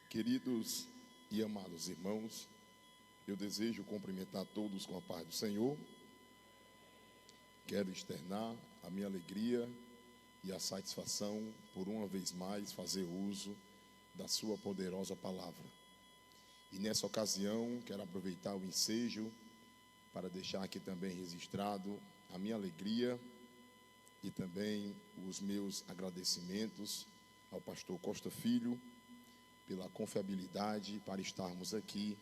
Queridos e amados irmãos, eu desejo cumprimentar todos com a paz do Senhor. Quero externar a minha alegria e a satisfação por uma vez mais fazer uso da sua poderosa palavra. E nessa ocasião quero aproveitar o ensejo para deixar aqui também registrado a minha alegria e também os meus agradecimentos ao pastor Costa Filho pela confiabilidade para estarmos aqui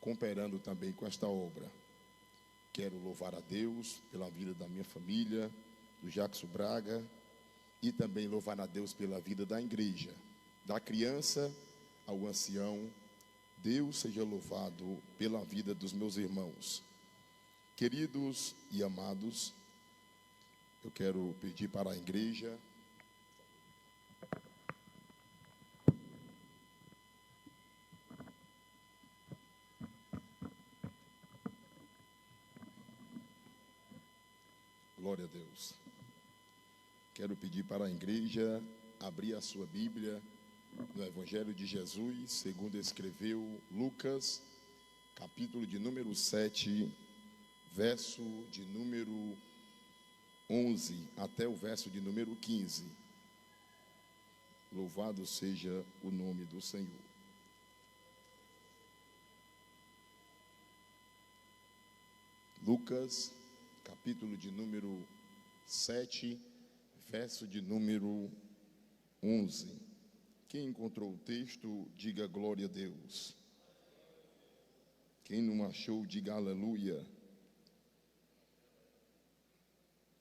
cooperando também com esta obra. Quero louvar a Deus pela vida da minha família, do Jackson Braga, e também louvar a Deus pela vida da igreja, da criança ao ancião. Deus seja louvado pela vida dos meus irmãos. Queridos e amados, eu quero pedir para a igreja glória a Deus. Quero pedir para a igreja abrir a sua Bíblia no Evangelho de Jesus, segundo escreveu Lucas, capítulo de número 7, verso de número 11 até o verso de número 15. Louvado seja o nome do Senhor. Lucas, capítulo de número 7, verso de número 11. Quem encontrou o texto, diga glória a Deus. Quem não achou, diga aleluia.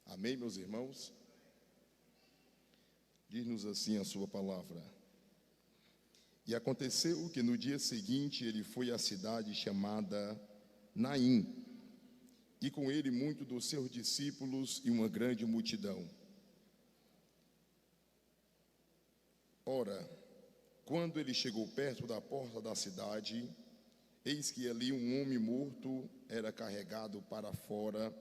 Amém, meus irmãos? Diz-nos assim a sua palavra. E aconteceu que no dia seguinte ele foi à cidade chamada Naim, e com ele muitos dos seus discípulos e uma grande multidão. Ora, quando ele chegou perto da porta da cidade, eis que ali um homem morto era carregado para fora,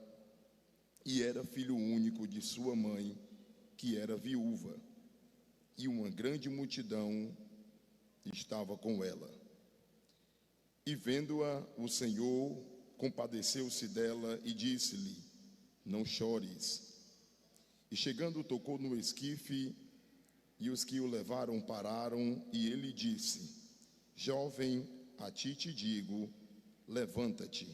e era filho único de sua mãe, que era viúva, e uma grande multidão estava com ela. E vendo-a, o Senhor compadeceu-se dela e disse-lhe: não chores. E chegando, tocou no esquife, e os que o levaram pararam, e ele disse: jovem, a ti te digo, levanta-te.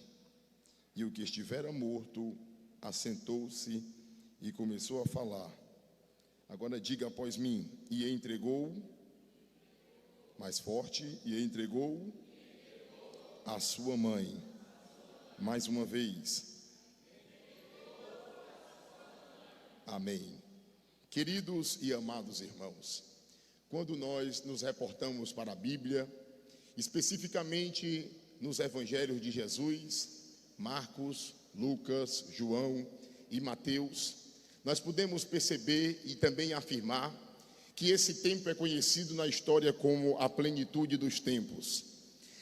E o que estivera morto assentou-se e começou a falar. Agora diga após mim: e entregou, mais forte, e entregou a sua mãe. Mais uma vez. Amém. Queridos e amados irmãos, quando nós nos reportamos para a Bíblia, especificamente nos evangelhos de Jesus, Marcos, Lucas, João e Mateus, nós podemos perceber e também afirmar que esse tempo é conhecido na história como a plenitude dos tempos.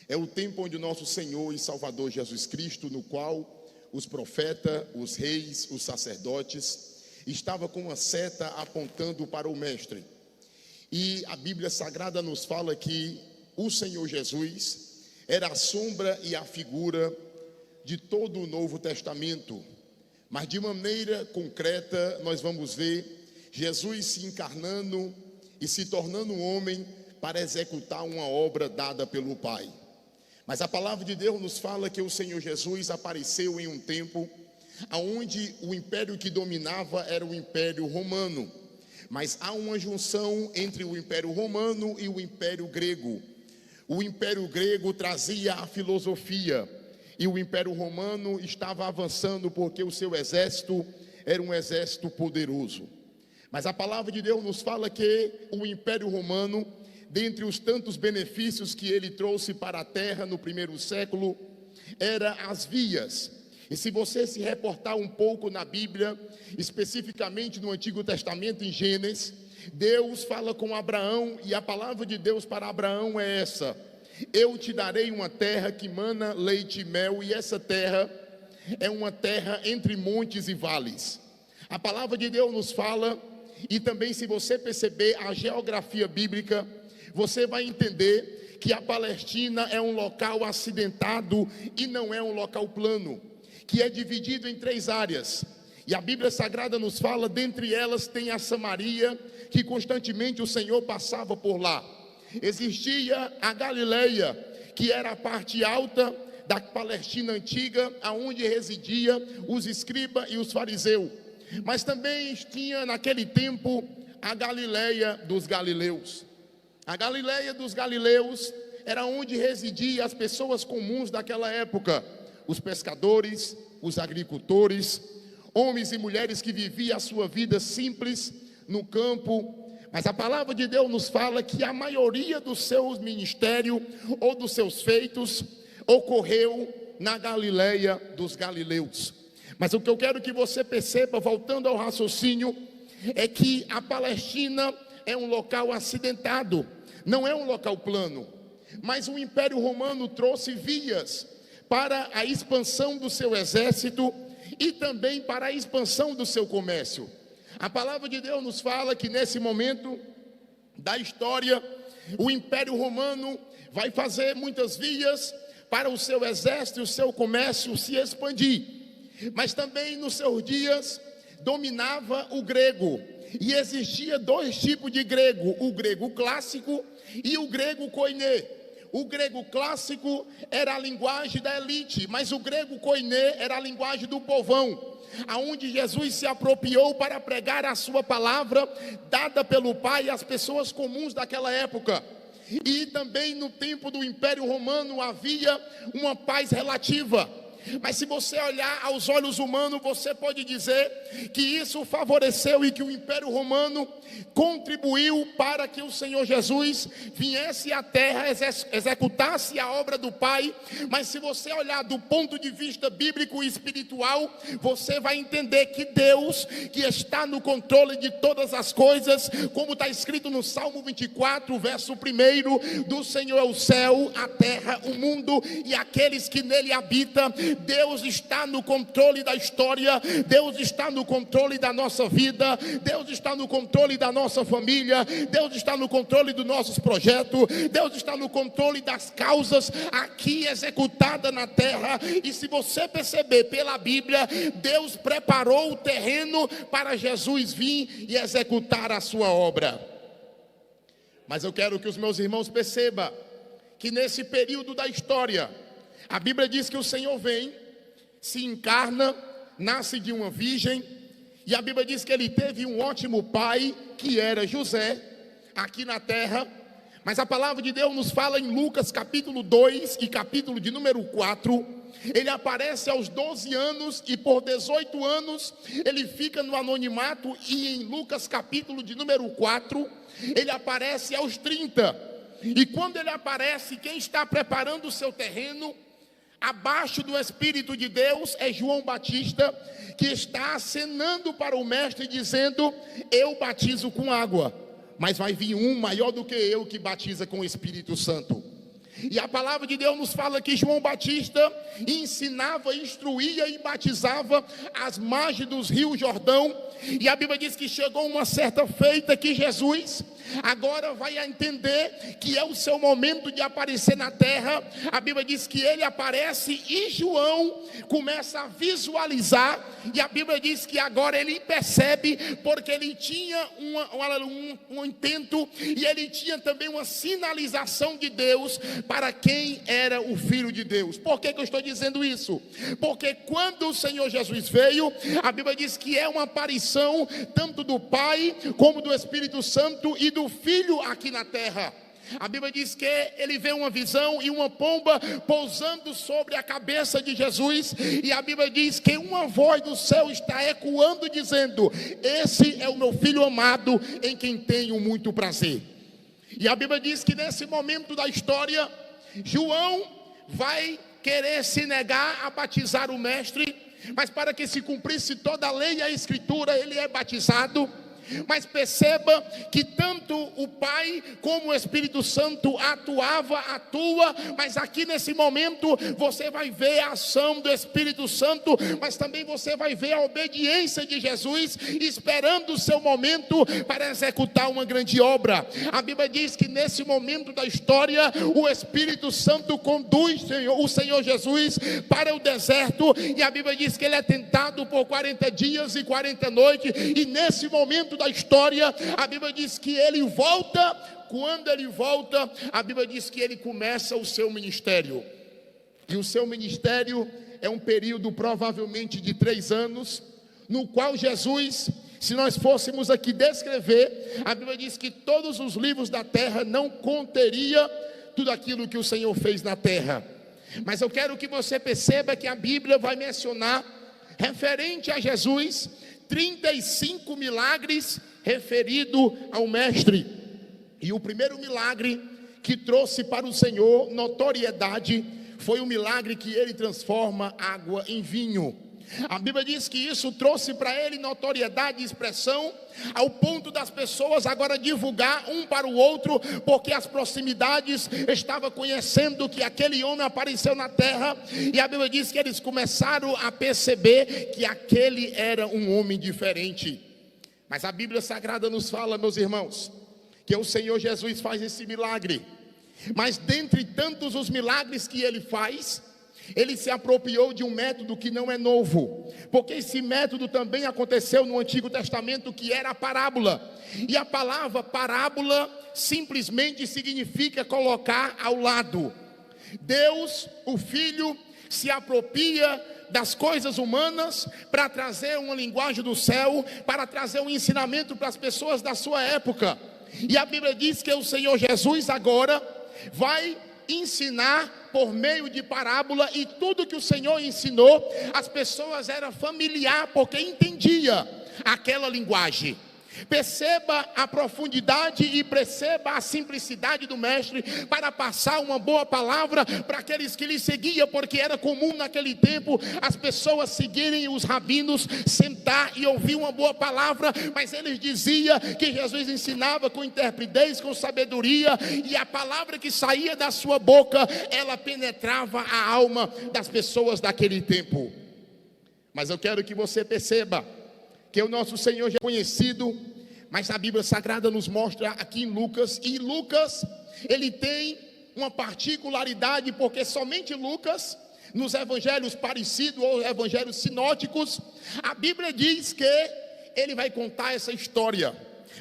É o tempo onde o nosso Senhor e Salvador Jesus Cristo, no qual os profetas, os reis, os sacerdotes, estavam com uma seta apontando para o Mestre. E a Bíblia Sagrada nos fala que o Senhor Jesus era a sombra e a figura de todo o Novo Testamento. Mas de maneira concreta nós vamos ver Jesus se encarnando e se tornando um homem para executar uma obra dada pelo Pai. Mas a palavra de Deus nos fala que o Senhor Jesus apareceu em um tempo onde o império que dominava era o Império Romano. Mas há uma junção entre o Império Romano e o Império Grego. O Império Grego trazia a filosofia e o Império Romano estava avançando porque o seu exército era um exército poderoso. Mas a palavra de Deus nos fala que o Império Romano, dentre os tantos benefícios que ele trouxe para a terra no primeiro século, era as vias. E se você se reportar um pouco na Bíblia, especificamente no Antigo Testamento, em Gênesis, Deus fala com Abraão, e a palavra de Deus para Abraão é essa: eu te darei uma terra que mana leite e mel, e essa terra é uma terra entre montes e vales. A palavra de Deus nos fala, e também se você perceber a geografia bíblica, você vai entender que a Palestina é um local acidentado e não é um local plano, que é dividido em 3 áreas. E a Bíblia Sagrada nos fala, dentre elas tem a Samaria, que constantemente o Senhor passava por lá. Existia a Galileia, que era a parte alta da Palestina antiga, aonde residia os escribas e os fariseus. Mas também tinha naquele tempo a Galileia dos Galileus. A Galileia dos Galileus era onde residiam as pessoas comuns daquela época, os pescadores, os agricultores, homens e mulheres que viviam a sua vida simples no campo. Mas a palavra de Deus nos fala que a maioria dos seus ministérios ou dos seus feitos ocorreu na Galileia dos Galileus. Mas o que eu quero que você perceba, voltando ao raciocínio, é que a Palestina é um local acidentado, não é um local plano. Mas o Império Romano trouxe vias para a expansão do seu exército e também para a expansão do seu comércio. A palavra de Deus nos fala que nesse momento da história, o Império Romano vai fazer muitas vias para o seu exército e o seu comércio se expandir. Mas também nos seus dias dominava o grego. E existia 2 tipos de grego, o grego clássico e o grego koiné. O grego clássico era a linguagem da elite, mas o grego koiné era a linguagem do povão, aonde Jesus se apropriou para pregar a sua palavra, dada pelo Pai às pessoas comuns daquela época. E também no tempo do Império Romano havia uma paz relativa. Mas se você olhar aos olhos humanos, você pode dizer que isso favoreceu e que o Império Romano contribuiu para que o Senhor Jesus viesse à terra, executasse a obra do Pai. Mas se você olhar do ponto de vista bíblico e espiritual, você vai entender que Deus, que está no controle de todas as coisas, como está escrito no Salmo 24, verso 1, do Senhor é o céu, a terra, o mundo e aqueles que nele habitam. Deus está no controle da história, Deus está no controle da nossa vida, Deus está no controle da nossa família, Deus está no controle dos nossos projetos, Deus está no controle das causas aqui executadas na terra. E se você perceber pela Bíblia, Deus preparou o terreno para Jesus vir e executar a sua obra. Mas eu quero que os meus irmãos percebam que nesse período da história, a Bíblia diz que o Senhor vem, se encarna, nasce de uma virgem, e a Bíblia diz que ele teve um ótimo pai, que era José, aqui na terra. Mas a palavra de Deus nos fala em Lucas capítulo 2 e capítulo de número 4, ele aparece aos 12 anos e por 18 anos ele fica no anonimato, e em Lucas capítulo de número 4, ele aparece aos 30. E quando ele aparece, quem está preparando o seu terreno abaixo do Espírito de Deus é João Batista, que está acenando para o mestre dizendo: eu batizo com água, mas vai vir um maior do que eu, que batiza com o Espírito Santo. E a palavra de Deus nos fala que João Batista ensinava, instruía e batizava às margens dos rios Jordão. E a Bíblia diz que chegou uma certa feita que Jesus agora vai entender que é o seu momento de aparecer na terra. A Bíblia diz que ele aparece e João começa a visualizar. E a Bíblia diz que agora ele percebe, porque ele tinha um intento e ele tinha também uma sinalização de Deus para quem era o Filho de Deus. Por que eu estou dizendo isso? Porque quando o Senhor Jesus veio, a Bíblia diz que é uma aparição tanto do Pai como do Espírito Santo e do Filho aqui na terra. A Bíblia diz que ele vê uma visão e uma pomba pousando sobre a cabeça de Jesus, e a Bíblia diz que uma voz do céu está ecoando dizendo: esse é o meu filho amado, em quem tenho muito prazer. E a Bíblia diz que nesse momento da história, João vai querer se negar a batizar o mestre, mas para que se cumprisse toda a lei e a escritura, ele é batizado. Mas perceba que tanto o Pai como o Espírito Santo atua, mas aqui nesse momento você vai ver a ação do Espírito Santo, mas também você vai ver a obediência de Jesus, esperando o seu momento para executar uma grande obra. A Bíblia diz que nesse momento da história, o Espírito Santo conduz o Senhor Jesus para o deserto, e a Bíblia diz que ele é tentado por 40 dias e 40 noites, e nesse momento da história, a Bíblia diz que ele volta. Quando ele volta, a Bíblia diz que ele começa o seu ministério, e o seu ministério é um período provavelmente de 3 anos, no qual Jesus, se nós fôssemos aqui descrever, a Bíblia diz que todos os livros da terra não conteria tudo aquilo que o Senhor fez na terra. Mas eu quero que você perceba que a Bíblia vai mencionar, referente a Jesus, 35 milagres referido ao Mestre. E o primeiro milagre que trouxe para o Senhor notoriedade foi o milagre que ele transforma água em vinho. A Bíblia diz que isso trouxe para ele notoriedade e expressão, ao ponto das pessoas agora divulgar um para o outro, porque as proximidades estavam conhecendo que aquele homem apareceu na terra, e a Bíblia diz que eles começaram a perceber que aquele era um homem diferente. Mas a Bíblia Sagrada nos fala, meus irmãos, que o Senhor Jesus faz esse milagre, mas dentre tantos os milagres que ele faz, ele se apropriou de um método que não é novo, porque esse método também aconteceu no Antigo Testamento, que era a parábola. E a palavra parábola simplesmente significa colocar ao lado. Deus, o Filho, se apropria das coisas humanas para trazer uma linguagem do céu, para trazer um ensinamento para as pessoas da sua época. E a Bíblia diz que o Senhor Jesus agora vai ensinar por meio de parábola, e tudo que o Senhor ensinou, as pessoas eram familiar, porque entendia aquela linguagem. Perceba a profundidade e perceba a simplicidade do mestre para passar uma boa palavra para aqueles que lhe seguiam, porque era comum naquele tempo as pessoas seguirem os rabinos, sentar e ouvir uma boa palavra, mas eles diziam que Jesus ensinava com interpretez, com sabedoria, e a palavra que saía da sua boca, ela penetrava a alma das pessoas daquele tempo. Mas eu quero que você perceba que o nosso Senhor já é conhecido, mas a Bíblia Sagrada nos mostra aqui em Lucas, e Lucas, ele tem uma particularidade, porque somente Lucas, nos evangelhos parecidos ou evangelhos sinóticos, a Bíblia diz que ele vai contar essa história.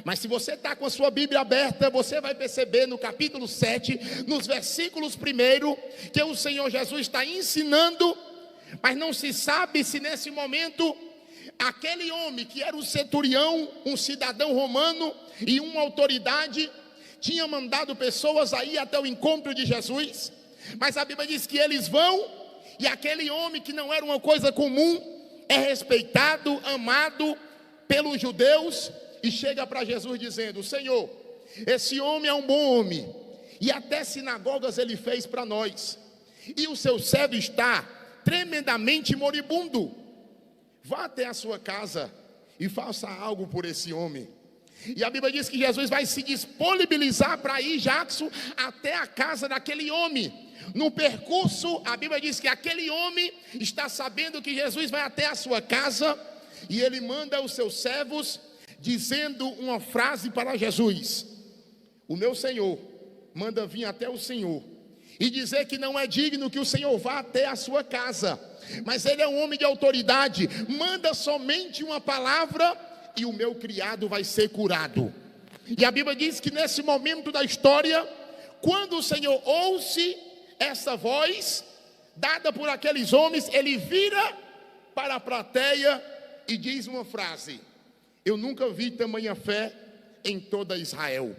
Mas se você está com a sua Bíblia aberta, você vai perceber no capítulo 7, nos versículos 1, que o Senhor Jesus está ensinando, mas não se sabe se nesse momento aquele homem que era um centurião, um cidadão romano e uma autoridade, tinha mandado pessoas a ir até o encontro de Jesus. Mas a Bíblia diz que eles vão, e aquele homem, que não era uma coisa comum, é respeitado, amado pelos judeus, e chega para Jesus dizendo: Senhor, esse homem é um bom homem, e até sinagogas ele fez para nós, e o seu servo está tremendamente moribundo. Vá até a sua casa e faça algo por esse homem. E a Bíblia diz que Jesus vai se disponibilizar para ir, Jackson, até a casa daquele homem. No percurso, a Bíblia diz que aquele homem está sabendo que Jesus vai até a sua casa, e ele manda os seus servos dizendo uma frase para Jesus: o meu Senhor manda vir até o Senhor e dizer que não é digno que o Senhor vá até a sua casa, mas ele é um homem de autoridade, manda somente uma palavra e o meu criado vai ser curado. E a Bíblia diz que nesse momento da história, quando o Senhor ouve essa voz dada por aqueles homens, ele vira para a plateia e diz uma frase: eu nunca vi tamanha fé em toda Israel.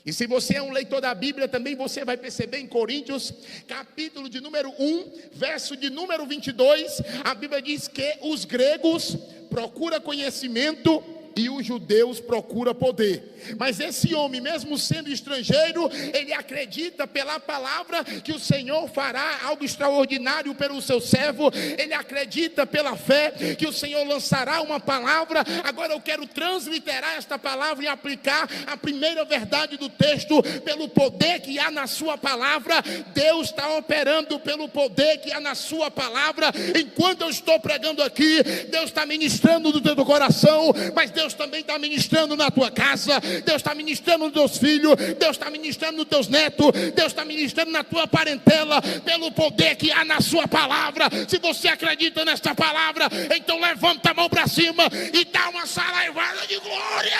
E se você é um leitor da Bíblia, também você vai perceber em Coríntios, capítulo de número 1, verso de número 22, a Bíblia diz que os gregos procuram conhecimento e os judeus procuram poder. Mas esse homem, mesmo sendo estrangeiro, ele acredita pela palavra que o Senhor fará algo extraordinário pelo seu servo. Ele acredita pela fé que o Senhor lançará uma palavra. Agora eu quero transliterar esta palavra e aplicar a primeira verdade do texto. Pelo poder que há na sua palavra, Deus está operando pelo poder que há na sua palavra. Enquanto eu estou pregando aqui, Deus está ministrando no teu coração, mas Deus também está ministrando na tua casa. Deus está ministrando nos teus filhos, Deus está ministrando nos teus netos, Deus está ministrando na tua parentela, pelo poder que há na sua palavra. Se você acredita nesta palavra, então levanta a mão para cima e dá uma saraivada de glória.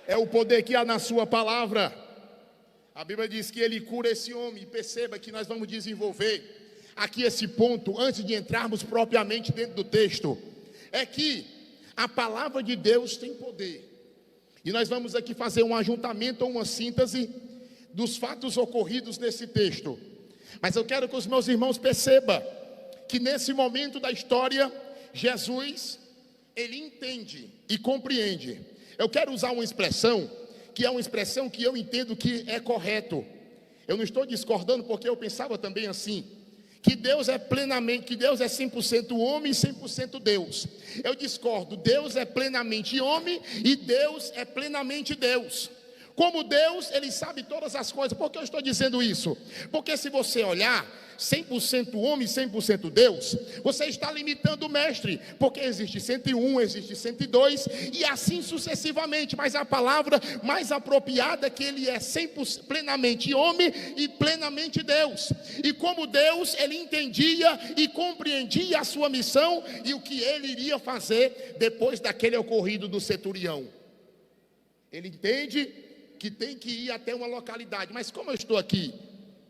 É o poder que há na sua palavra. A Bíblia diz que ele cura esse homem. Perceba que nós vamos desenvolver aqui esse ponto, antes de entrarmos propriamente dentro do texto, é que a palavra de Deus tem poder. E nós vamos aqui fazer um ajuntamento ou uma síntese dos fatos ocorridos nesse texto. Mas eu quero que os meus irmãos percebam que nesse momento da história, Jesus, ele entende e compreende. Eu quero usar uma expressão, que é uma expressão que eu entendo que é correto. Eu não estou discordando, porque eu pensava também assim, que Deus é plenamente, que Deus é 100% homem e 100% Deus. Eu discordo. Deus é plenamente homem e Deus é plenamente Deus. Como Deus, ele sabe todas as coisas. Por que eu estou dizendo isso? Porque se você olhar 100% homem e 100% Deus, você está limitando o mestre, porque existe 101, existe 102 e assim sucessivamente. Mas a palavra mais apropriada é que ele é 100% plenamente homem e plenamente Deus. E como Deus, ele entendia e compreendia a sua missão e o que ele iria fazer depois daquele ocorrido do centurião. Ele entende que tem que ir até uma localidade. Mas como eu estou aqui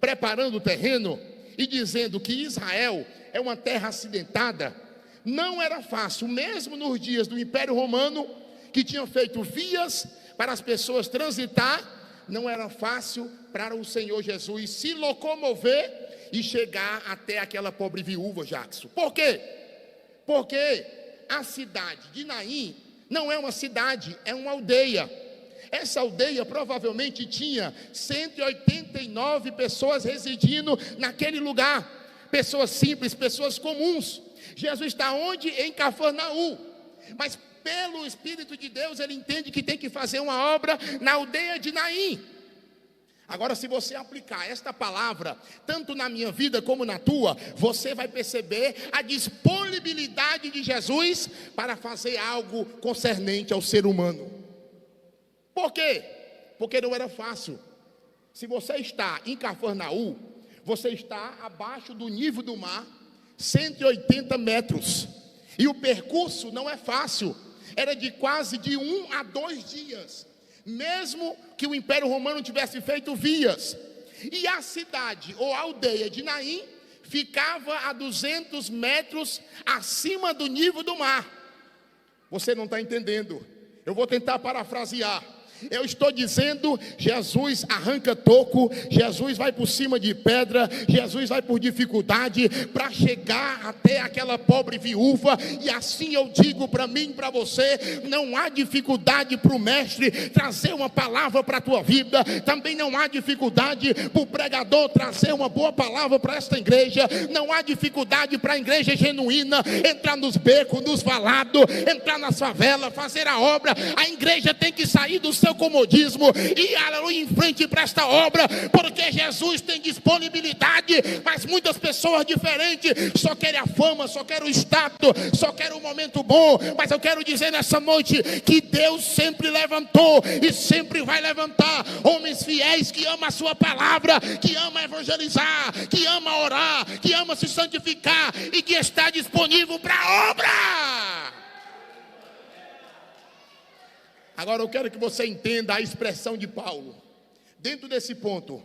preparando o terreno e dizendo que Israel é uma terra acidentada, não era fácil, mesmo nos dias do Império Romano, que tinham feito vias para as pessoas transitar, não era fácil para o Senhor Jesus se locomover e chegar até aquela pobre viúva, Jackson. Por quê? Porque a cidade de Naim não é uma cidade, é uma aldeia. Essa aldeia provavelmente tinha 189 pessoas residindo naquele lugar. Pessoas simples, pessoas comuns. Jesus está onde? Em Cafarnaum. Mas pelo Espírito de Deus, ele entende que tem que fazer uma obra na aldeia de Naim. Agora, se você aplicar esta palavra, tanto na minha vida como na tua, você vai perceber a disponibilidade de Jesus para fazer algo concernente ao ser humano. Por quê? Porque não era fácil. Se você está em Cafarnaum, você está abaixo do nível do mar, 180 metros. E o percurso não é fácil. Era de quase de 1 a 2 dias. Mesmo que o Império Romano tivesse feito vias. E a cidade ou aldeia de Naim ficava a 200 metros acima do nível do mar. Você não está entendendo. Eu vou tentar parafrasear. Eu estou dizendo, Jesus arranca toco, Jesus vai por cima de pedra, Jesus vai por dificuldade para chegar até aquela pobre viúva. E assim eu digo para mim e para você, não há dificuldade para o mestre trazer uma palavra para a tua vida. Também não há dificuldade para o pregador trazer uma boa palavra para esta igreja. Não há dificuldade para a igreja genuína entrar nos becos, nos valados, entrar nas favelas, fazer a obra. A igreja tem que sair do seu comodismo e aleluia em frente para esta obra, porque Jesus tem disponibilidade. Mas muitas pessoas diferentes só querem a fama, só querem o status, só querem um momento bom. Mas eu quero dizer nessa noite que Deus sempre levantou e sempre vai levantar homens fiéis que amam a sua palavra, que amam evangelizar, que amam orar, que amam se santificar e que está disponível para a obra. Agora eu quero que você entenda a expressão de Paulo. Dentro desse ponto,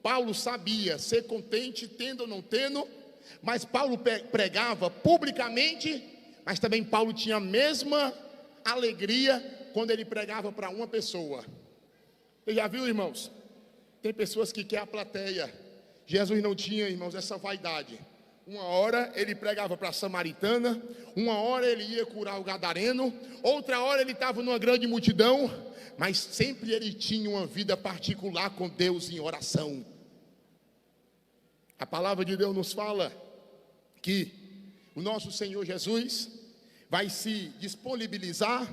Paulo sabia ser contente, tendo ou não tendo, mas Paulo pregava publicamente, mas também Paulo tinha a mesma alegria quando ele pregava para uma pessoa. Você já viu, irmãos? Tem pessoas que querem a plateia. Jesus não tinha, irmãos, essa vaidade. Uma hora ele pregava para a samaritana, uma hora ele ia curar o gadareno, outra hora ele estava numa grande multidão, mas sempre ele tinha uma vida particular com Deus em oração. A palavra de Deus nos fala que o nosso Senhor Jesus vai se disponibilizar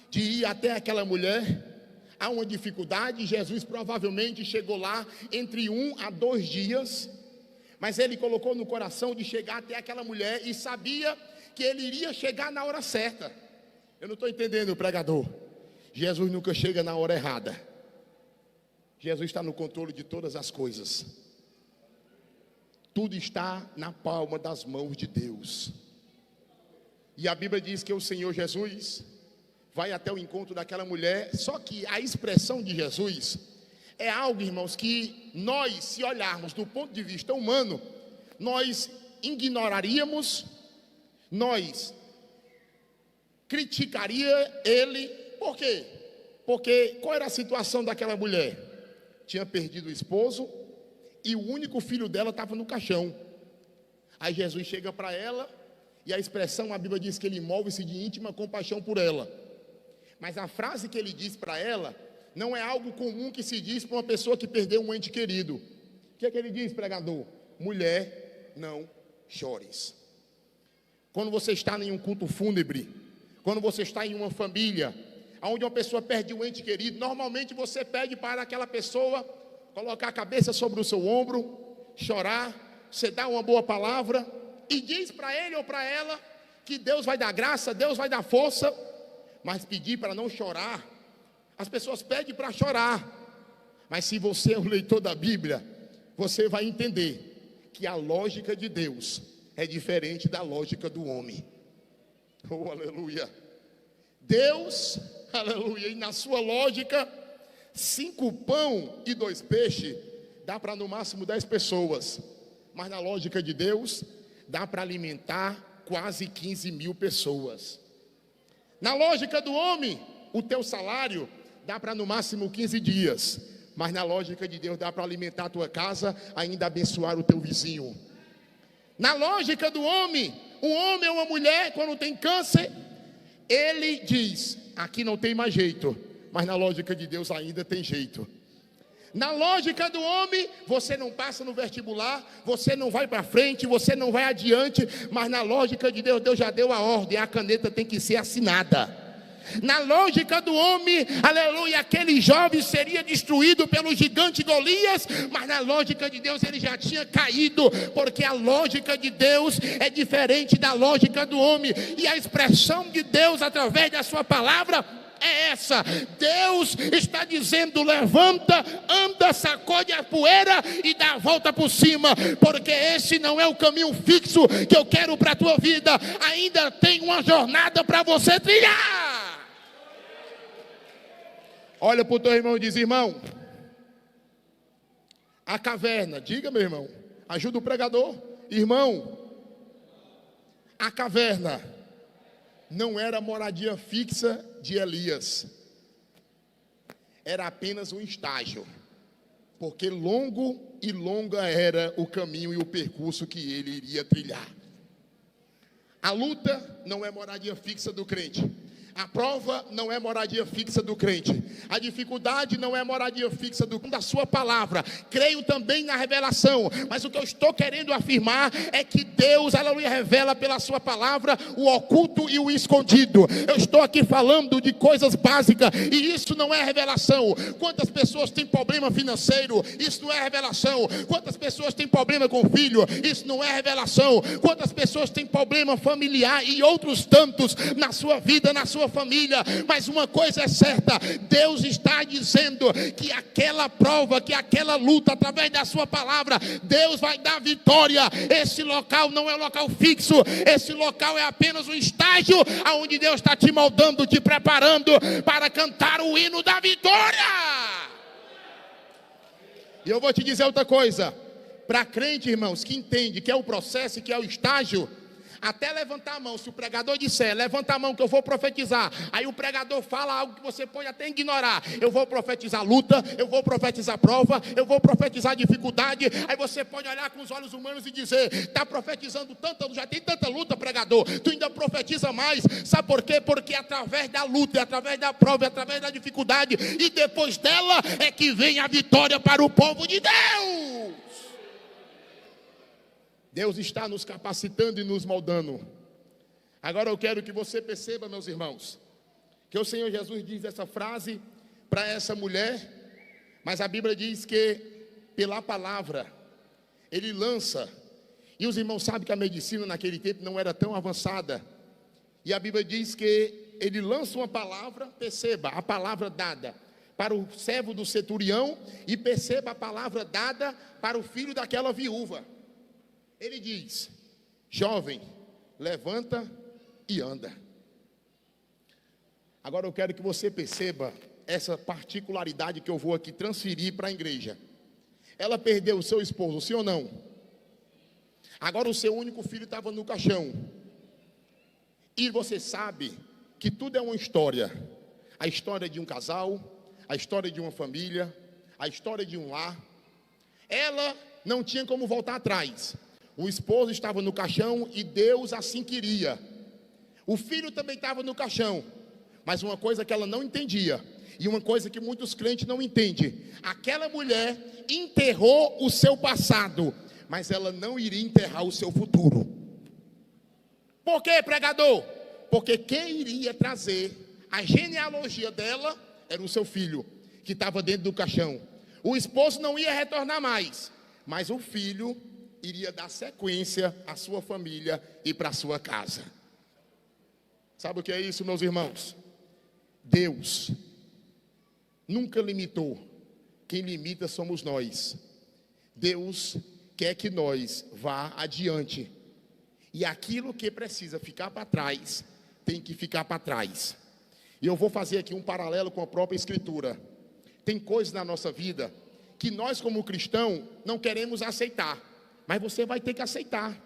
de ir até aquela mulher. Há uma dificuldade, Jesus provavelmente chegou lá entre 1 a 2 dias, mas ele colocou no coração de chegar até aquela mulher e sabia que ele iria chegar na hora certa. Eu não estou entendendo, pregador. Jesus nunca chega na hora errada. Jesus está no controle de todas as coisas. Tudo está na palma das mãos de Deus. E a Bíblia diz que o Senhor Jesus vai até o encontro daquela mulher. Só que a expressão de Jesus é algo, irmãos, que nós, se olharmos do ponto de vista humano, nós ignoraríamos, nós criticaria ele. Por quê? Porque qual era a situação daquela mulher? Tinha perdido o esposo e o único filho dela estava no caixão. Aí Jesus chega para ela e a expressão, a Bíblia diz que ele move-se de íntima compaixão por ela. Mas a frase que ele diz para ela não é algo comum que se diz para uma pessoa que perdeu um ente querido. O que é que ele diz, pregador? Mulher, não chores. Quando você está em um culto fúnebre, quando você está em uma família onde uma pessoa perde um ente querido, normalmente você pede para aquela pessoa colocar a cabeça sobre o seu ombro, chorar, você dá uma boa palavra e diz para ele ou para ela que Deus vai dar graça, Deus vai dar força. Mas pedir para não chorar, as pessoas pedem para chorar. Mas se você é um leitor da Bíblia, você vai entender que a lógica de Deus é diferente da lógica do homem. Oh, aleluia. Deus, aleluia, e na sua lógica, 5 pão e 2 peixes, dá para no máximo 10 pessoas. Mas na lógica de Deus, dá para alimentar quase 15 mil pessoas. Na lógica do homem, o teu salário dá para no máximo 15 dias. Mas na lógica de Deus dá para alimentar a tua casa, ainda abençoar o teu vizinho. Na lógica do homem, um homem ou uma mulher, quando tem câncer, ele diz, aqui não tem mais jeito. Mas na lógica de Deus ainda tem jeito. Na lógica do homem, você não passa no vestibular, você não vai para frente, você não vai adiante, mas na lógica de Deus, Deus já deu a ordem, a caneta tem que ser assinada. Na lógica do homem, aleluia, aquele jovem seria destruído pelo gigante Golias, mas na lógica de Deus ele já tinha caído, porque a lógica de Deus é diferente da lógica do homem, e a expressão de Deus através da sua palavra é essa. Deus está dizendo: levanta, anda, sacode a poeira e dá a volta por cima, porque esse não é o caminho fixo que eu quero para a tua vida. Ainda tem uma jornada para você trilhar. Olha para o teu irmão e diz: irmão, a caverna, diga, meu irmão, ajuda o pregador. Irmão, a caverna não era a moradia fixa de Elias, era apenas um estágio, porque longo e longa era o caminho e o percurso que ele iria trilhar. A luta não é moradia fixa do crente. A prova não é moradia fixa do crente. A dificuldade não é moradia fixa da sua palavra. Creio também na revelação. Mas o que eu estou querendo afirmar é que Deus, aleluia, revela pela sua palavra o oculto e o escondido. Eu estou aqui falando de coisas básicas e isso não é revelação. Quantas pessoas têm problema financeiro? Isso não é revelação. Quantas pessoas têm problema com o filho? Isso não é revelação. Quantas pessoas têm problema familiar e outros tantos na sua vida, na sua família? Mas uma coisa é certa: Deus está dizendo que aquela prova, que aquela luta, através da sua palavra, Deus vai dar vitória. Esse local não é um local fixo, esse local é apenas um estágio onde Deus está te moldando, te preparando para cantar o hino da vitória. E eu vou te dizer outra coisa: para crente, irmãos, que entende que é o processo, que é o estágio, até levantar a mão. Se o pregador disser, levanta a mão que eu vou profetizar, aí o pregador fala algo que você pode até ignorar. Eu vou profetizar luta, eu vou profetizar prova, eu vou profetizar dificuldade. Aí você pode olhar com os olhos humanos e dizer, está profetizando tanta, já tem tanta luta, pregador, tu ainda profetiza mais. Sabe por quê? Porque através da luta, através da prova, através da dificuldade, e depois dela é que vem a vitória para o povo de Deus. Deus está nos capacitando e nos moldando. Agora eu quero que você perceba, meus irmãos, que o Senhor Jesus diz essa frase para essa mulher, mas a Bíblia diz que pela palavra Ele lança. E os irmãos sabem que a medicina naquele tempo não era tão avançada. E a Bíblia diz que Ele lança uma palavra, perceba, a palavra dada para o servo do centurião, e perceba a palavra dada para o filho daquela viúva. Ele diz, jovem, levanta e anda. Agora eu quero que você perceba essa particularidade que eu vou aqui transferir para a igreja. Ela perdeu o seu esposo, sim ou não? Agora o seu único filho estava no caixão. E você sabe que tudo é uma história. A história de um casal, a história de uma família, a história de um lar. Ela não tinha como voltar atrás. O esposo estava no caixão e Deus assim queria. O filho também estava no caixão. Mas uma coisa que ela não entendia, e uma coisa que muitos crentes não entendem, aquela mulher enterrou o seu passado, mas ela não iria enterrar o seu futuro. Por quê, pregador? Porque quem iria trazer a genealogia dela era o seu filho, que estava dentro do caixão. O esposo não ia retornar mais, mas o filho iria dar sequência à sua família e para a sua casa. Sabe o que é isso, meus irmãos? Deus nunca limitou. Quem limita somos nós. Deus quer que nós vá adiante. E aquilo que precisa ficar para trás, tem que ficar para trás. E eu vou fazer aqui um paralelo com a própria Escritura. Tem coisas na nossa vida que nós como cristão não queremos aceitar. Mas você vai ter que aceitar.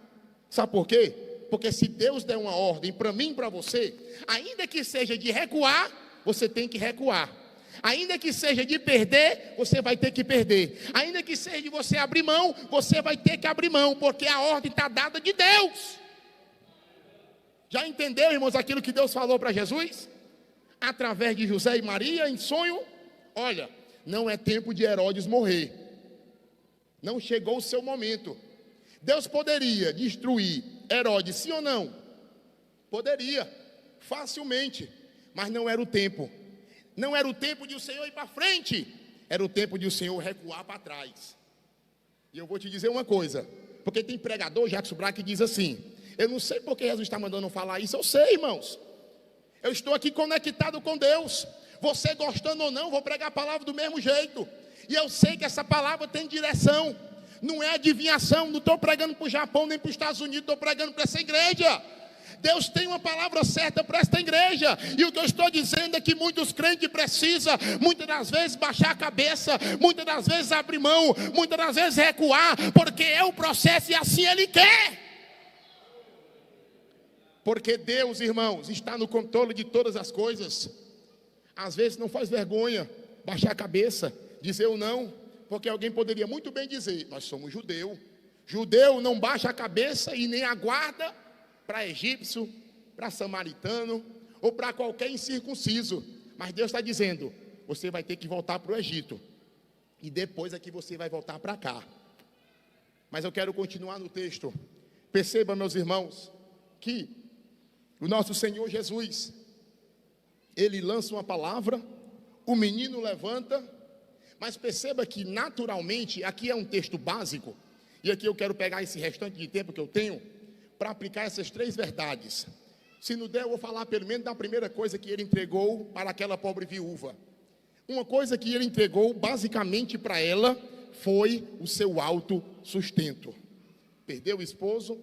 Sabe por quê? Porque se Deus der uma ordem para mim e para você, ainda que seja de recuar, você tem que recuar. Ainda que seja de perder, você vai ter que perder. Ainda que seja de você abrir mão, você vai ter que abrir mão, porque a ordem está dada de Deus. Já entendeu, irmãos, aquilo que Deus falou para Jesus? Através de José e Maria, em sonho? Olha, não é tempo de Herodes morrer. Não chegou o seu momento. Deus poderia destruir Herodes, sim ou não? Poderia, facilmente. Mas não era o tempo. Não era o tempo de o Senhor ir para frente. Era o tempo de o Senhor recuar para trás. E eu vou te dizer uma coisa. Porque tem pregador, Jackson Braga, que diz assim: eu não sei porque Jesus está mandando falar isso. Eu sei, irmãos. Eu estou aqui conectado com Deus. Você gostando ou não, vou pregar a palavra do mesmo jeito. E eu sei que essa palavra tem direção. Não é adivinhação. Não estou pregando para o Japão nem para os Estados Unidos. Estou pregando para essa igreja. Deus tem uma palavra certa para esta igreja. E o que eu estou dizendo é que muitos crentes precisam, muitas das vezes, baixar a cabeça, muitas das vezes abrir mão, muitas das vezes recuar, porque é o processo e assim Ele quer. Porque Deus, irmãos, está no controle de todas as coisas. Às vezes não faz vergonha baixar a cabeça, dizer eu não, porque alguém poderia muito bem dizer: nós somos judeu. Judeu não baixa a cabeça e nem aguarda para egípcio, para samaritano ou para qualquer incircunciso. Mas Deus está dizendo: você vai ter que voltar para o Egito e depois aqui você vai voltar para cá. Mas eu quero continuar no texto. Perceba, meus irmãos, que o nosso Senhor Jesus, Ele lança uma palavra, o menino levanta, mas perceba que naturalmente, aqui é um texto básico, e aqui eu quero pegar esse restante de tempo que eu tenho, para aplicar essas três verdades. Se não der, eu vou falar pelo menos da primeira coisa que Ele entregou para aquela pobre viúva. Uma coisa que Ele entregou basicamente para ela foi o seu autossustento. Perdeu o esposo,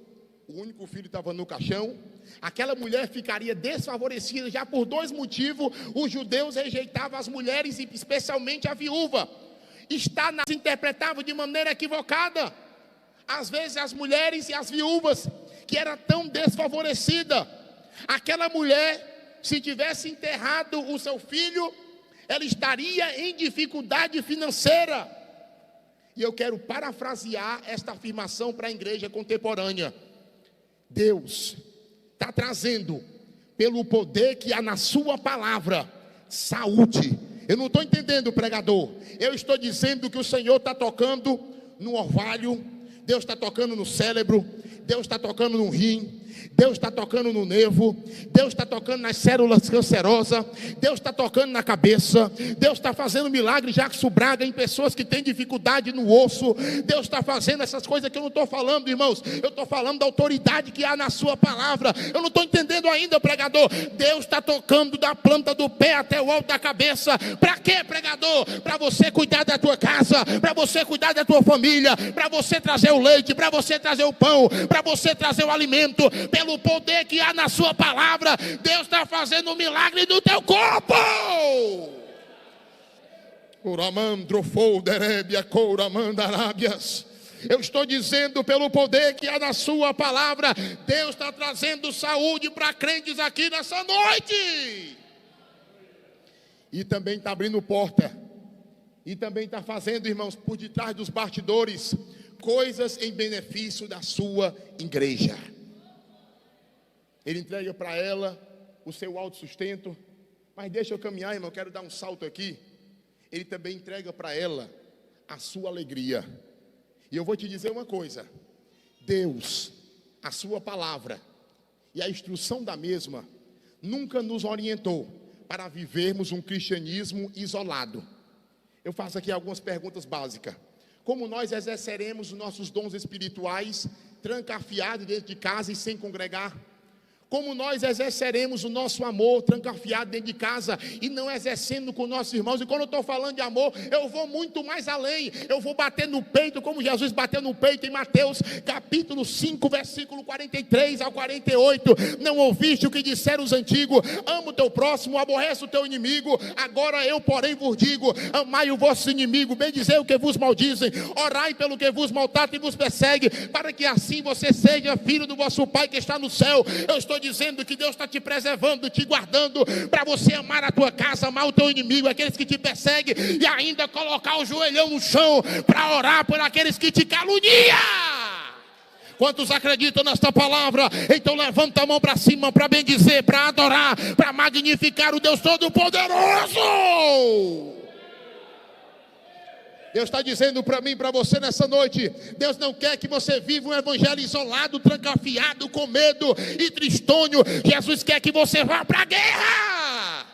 o único filho estava no caixão. Aquela mulher ficaria desfavorecida já por dois motivos. Os judeus rejeitavam as mulheres, e especialmente a viúva. Nas interpretavam de maneira equivocada. Às vezes as mulheres e as viúvas que era tão desfavorecida. Aquela mulher, se tivesse enterrado o seu filho, ela estaria em dificuldade financeira. E eu quero parafrasear esta afirmação para a igreja contemporânea. Deus está trazendo, pelo poder que há na sua palavra, saúde. Eu não estou entendendo, pregador. Eu estou dizendo que o Senhor está tocando no orvalho, Deus está tocando no cérebro, Deus está tocando no rim, Deus está tocando no nervo, Deus está tocando nas células cancerosas, Deus está tocando na cabeça, Deus está fazendo milagre Jackson Braga em pessoas que têm dificuldade no osso, Deus está fazendo essas coisas que eu não estou falando, irmãos, eu estou falando da autoridade que há na sua palavra. Eu não estou entendendo ainda, pregador. Deus está tocando da planta do pé até o alto da cabeça. Para quê, pregador? Para você cuidar da tua casa, para você cuidar da tua família, para você trazer o leite, para você trazer o pão, para você trazer o alimento. Pelo poder que há na sua palavra, Deus está fazendo um milagre no teu corpo. Eu estou dizendo, pelo poder que há na sua palavra, Deus está trazendo saúde para crentes aqui nessa noite. E também está abrindo porta. E também está fazendo, irmãos, por detrás dos bastidores, coisas em benefício da sua igreja. Ele entrega para ela o seu autossustento. Mas deixa eu caminhar, irmão, eu quero dar um salto aqui. Ele também entrega para ela a sua alegria. E eu vou te dizer uma coisa. Deus, a sua palavra e a instrução da mesma nunca nos orientou para vivermos um cristianismo isolado. Eu faço aqui algumas perguntas básicas. Como nós exerceremos os nossos dons espirituais trancafiados dentro de casa e sem congregar? Como nós exerceremos o nosso amor trancafiado dentro de casa e não exercendo com nossos irmãos? E quando eu estou falando de amor, eu vou muito mais além. Eu vou bater no peito, como Jesus bateu no peito em Mateus capítulo 5, versículo 43 ao 48. Não ouviste o que disseram os antigos? Ama o teu próximo, aborrece o teu inimigo. Agora eu, porém, vos digo: amai o vosso inimigo, bendizei o que vos maldizem, orai pelo que vos maltrata e vos persegue, para que assim você seja filho do vosso Pai que está no céu. Eu estou dizendo que Deus está te preservando, te guardando, para você amar a tua casa, amar o teu inimigo, aqueles que te perseguem, e ainda colocar o joelhão no chão para orar por aqueles que te caluniam. Quantos acreditam nesta palavra? Então levanta a mão para cima, para bendizer, para adorar, para magnificar o Deus Todo-Poderoso. Deus está dizendo para mim, para você nessa noite: Deus não quer que você viva um evangelho isolado, trancafiado, com medo e tristonho. Jesus quer que você vá para a guerra.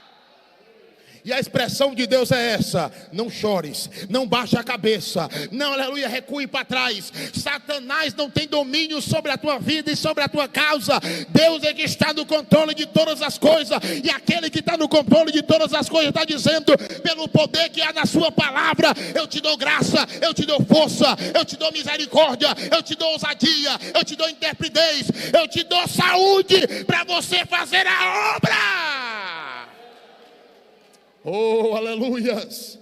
E a expressão de Deus é essa: não chores, não baixe a cabeça, não, aleluia, recue para trás. Satanás não tem domínio sobre a tua vida e sobre a tua causa. Deus é que está no controle de todas as coisas. E aquele que está no controle de todas as coisas está dizendo: pelo poder que há na sua palavra, eu te dou graça, eu te dou força, eu te dou misericórdia, eu te dou ousadia, eu te dou intrepidez, eu te dou saúde para você fazer a obra. Oh, aleluias.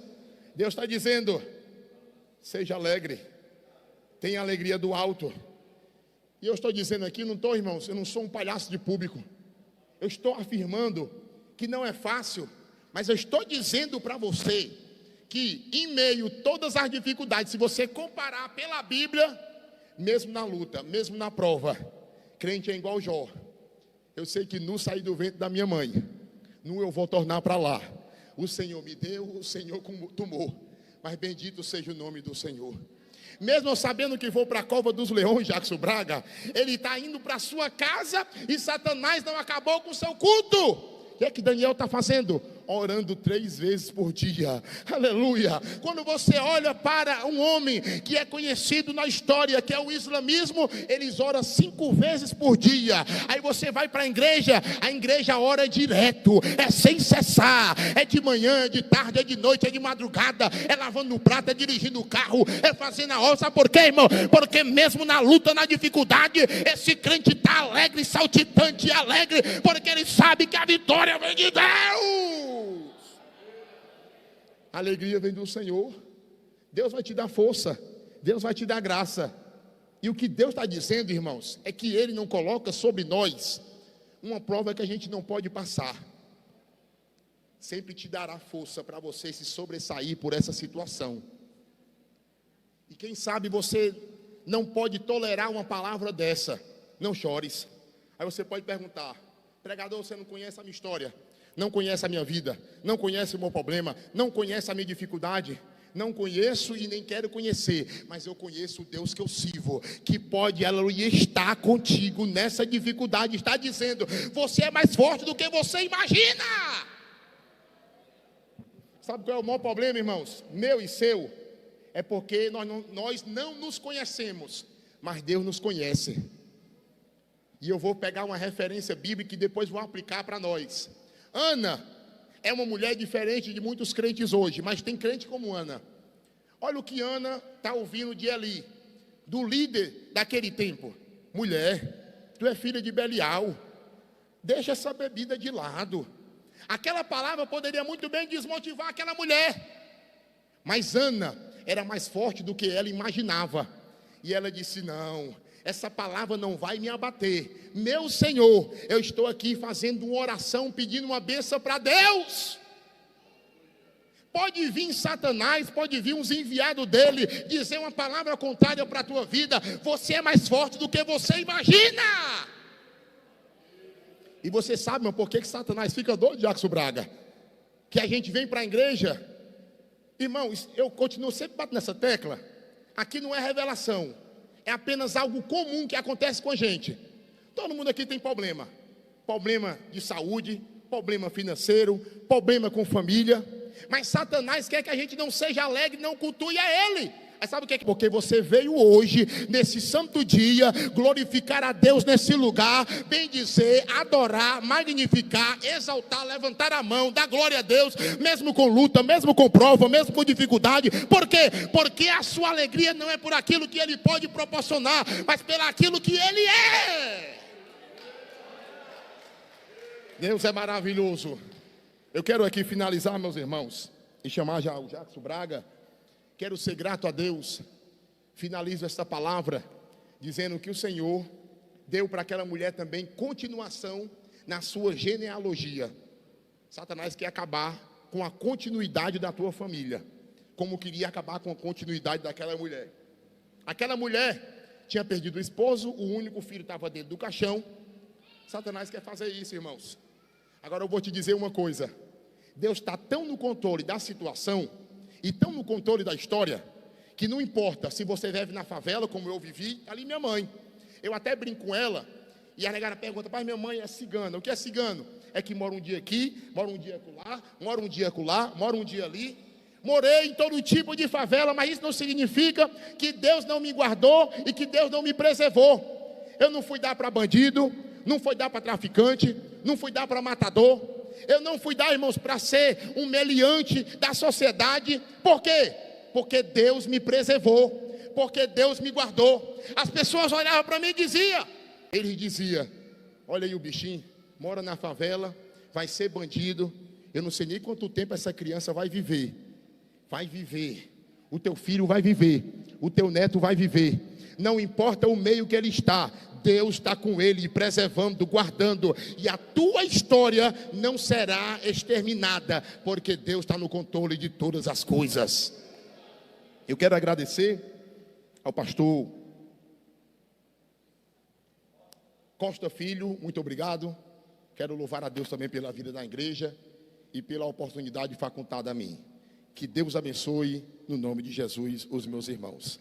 Deus está dizendo: seja alegre, tenha alegria do alto. E eu estou dizendo aqui, não estou, irmãos, eu não sou um palhaço de público. Eu estou afirmando que não é fácil, mas eu estou dizendo para você que em meio a todas as dificuldades, se você comparar pela Bíblia, mesmo na luta, mesmo na prova, crente é igual Jó. Eu sei que nu saí do ventre da minha mãe, nu eu vou tornar para lá. O Senhor me deu, o Senhor tomou, mas bendito seja o nome do Senhor. Mesmo sabendo que vou para a cova dos leões, Jackson Braga, ele está indo para a sua casa e Satanás não acabou com o seu culto. O que é que Daniel está fazendo? Orando 3 vezes por dia. Aleluia. Quando você olha para um homem que é conhecido na história, que é o islamismo, eles oram 5 vezes por dia. Aí você vai para a igreja ora direto, é sem cessar, é de manhã, é de tarde, é de noite, é de madrugada, é lavando o prato, é dirigindo o carro, é fazendo a obra. Sabe por quê, irmão? Porque mesmo na luta, na dificuldade, esse crente está alegre, saltitante e alegre, porque ele sabe que a vitória vem de Deus. A alegria vem do Senhor. Deus vai te dar força, Deus vai te dar graça. E o que Deus está dizendo, irmãos, é que Ele não coloca sobre nós uma prova que a gente não pode passar. Sempre te dará força para você se sobressair por essa situação. E quem sabe você não pode tolerar uma palavra dessa. Não chores. Aí você pode perguntar: pregador, você não conhece a minha história, não conhece a minha vida, não conhece o meu problema, não conhece a minha dificuldade. Não conheço e nem quero conhecer, mas eu conheço o Deus que eu sirvo, que pode, aleluia, estar contigo nessa dificuldade. Está dizendo: você é mais forte do que você imagina. Sabe qual é o maior problema, irmãos? Meu e seu. É porque nós não nos conhecemos, mas Deus nos conhece. E eu vou pegar uma referência bíblica e depois vou aplicar para nós. Ana é uma mulher diferente de muitos crentes hoje, mas tem crente como Ana. Olha o que Ana está ouvindo de Eli, do líder daquele tempo: mulher, tu é filha de Belial, deixa essa bebida de lado. Aquela palavra poderia muito bem desmotivar aquela mulher, mas Ana era mais forte do que ela imaginava. E ela disse: não, essa palavra não vai me abater. Meu Senhor, eu estou aqui fazendo uma oração, pedindo uma bênção para Deus. Pode vir Satanás, pode vir uns enviados dele, dizer uma palavra contrária para a tua vida. Você é mais forte do que você imagina. E você sabe, meu, por que Satanás fica doido, Jackson Braga? Que a gente vem para a igreja. Irmãos, eu continuo sempre batendo nessa tecla. Aqui não é revelação, é apenas algo comum que acontece com a gente. Todo mundo aqui tem problema. Problema de saúde, problema financeiro, problema com família. Mas Satanás quer que a gente não seja alegre, não cultue a Ele. Mas sabe o que é? Porque você veio hoje, nesse santo dia, glorificar a Deus nesse lugar, bendizer, adorar, magnificar, exaltar, levantar a mão, dar glória a Deus, mesmo com luta, mesmo com prova, mesmo com dificuldade. Por quê? Porque a sua alegria não é por aquilo que Ele pode proporcionar, mas pelo aquilo que Ele é. Deus é maravilhoso. Eu quero aqui finalizar, meus irmãos, e chamar já o Jackson Braga. Quero ser grato a Deus. Finalizo esta palavra dizendo que o Senhor deu para aquela mulher também continuação na sua genealogia. Satanás quer acabar com a continuidade da tua família, como queria acabar com a continuidade daquela mulher. Aquela mulher tinha perdido o esposo, o único filho estava dentro do caixão. Satanás quer fazer isso, irmãos. Agora eu vou te dizer uma coisa: Deus está tão no controle da situação e tão no controle da história, que não importa se você vive na favela, como eu vivi, ali minha mãe. Eu até brinco com ela, e a negada pergunta: pai, minha mãe é cigana. O que é cigano? É que mora um dia aqui, mora um dia acolá, mora um dia acolá, mora um dia ali. Morei em todo tipo de favela, mas isso não significa que Deus não me guardou e que Deus não me preservou. Eu não fui dar para bandido, não fui dar para traficante, não fui dar para matador. Eu não fui dar, irmãos, para ser um meliante da sociedade. Por quê? Porque Deus me preservou, porque Deus me guardou. As pessoas olhavam para mim e diziam, ele dizia: olha aí o bichinho, mora na favela, vai ser bandido. Eu não sei nem quanto tempo essa criança vai viver. Vai viver. O teu filho vai viver, o teu neto vai viver. Não importa o meio que ele está, Deus está com ele, preservando, guardando, e a tua história não será exterminada, porque Deus está no controle de todas as coisas. Eu quero agradecer ao pastor Costa Filho, muito obrigado. Quero louvar a Deus também pela vida da igreja e pela oportunidade facultada a mim. Que Deus abençoe, no nome de Jesus, os meus irmãos.